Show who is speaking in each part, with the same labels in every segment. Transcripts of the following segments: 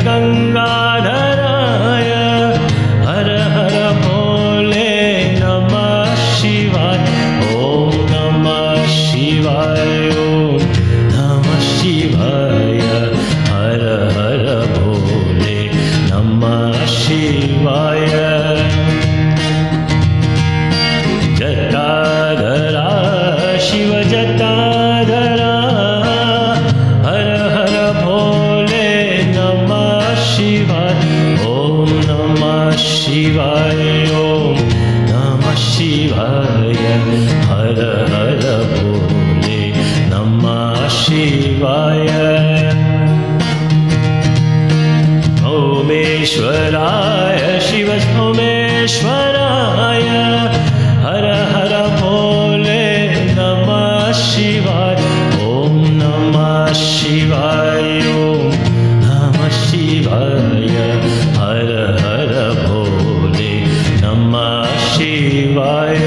Speaker 1: गंगाधराय हर हर भोले नमः शिवाय ओम नमः शिवाय ओम नमः शिवाय हर हर भोले नमः शिवाय जटाधरा शिव जटाधरा हर हर भोले नमः शिवाय ओम नमः शिवाय ओम नमः शिवाय हर हर भोले नमः शिवाय सोमेश्वराय शिव सोमेश्वराय हर हर भोले नमः शिवाय ओम नमः शिवाय ओम नमः शिवाय हर हर भोले नमः शिवाय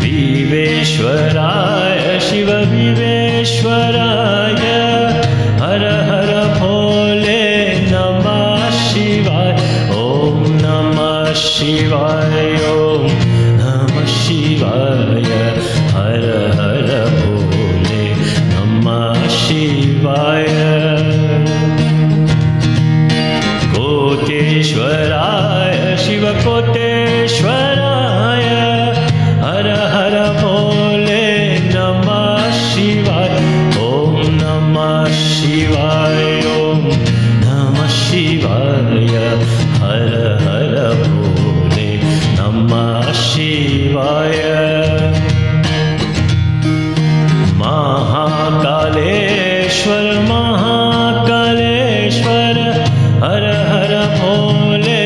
Speaker 1: विवेश्वराय शिव विवेश्वराय हर हर भोले नमः शिवाय ओम नमः शिवाय ओम नमः शिवाय हर हर भोले नमः शिवाय कोटेश्वराय शिव कोटेश्वराय हर हर भोले नमः शिवाय ओम नमः शिवाय ओम नमः शिवाय हर हर भोले नमः शिवाय महाकालेश्वर महाकालेश्वर हर हर भोले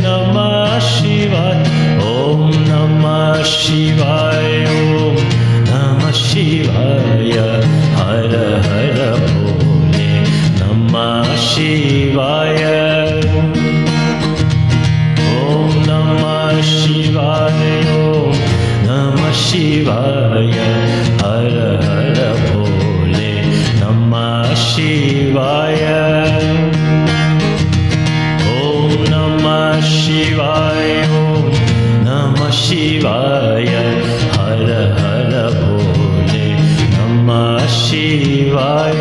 Speaker 1: नमः शिवाय ओम नमः शिवाय ओम नमः शिवाय हर हर भोले नमः शिवाय ओम नमः शिवाय ओम नमः शिवाय हर हर भोले नमः शिवाय ओम नमः शिवाय ओम नमः शिवाय हर हर भोले नमः शिवाय।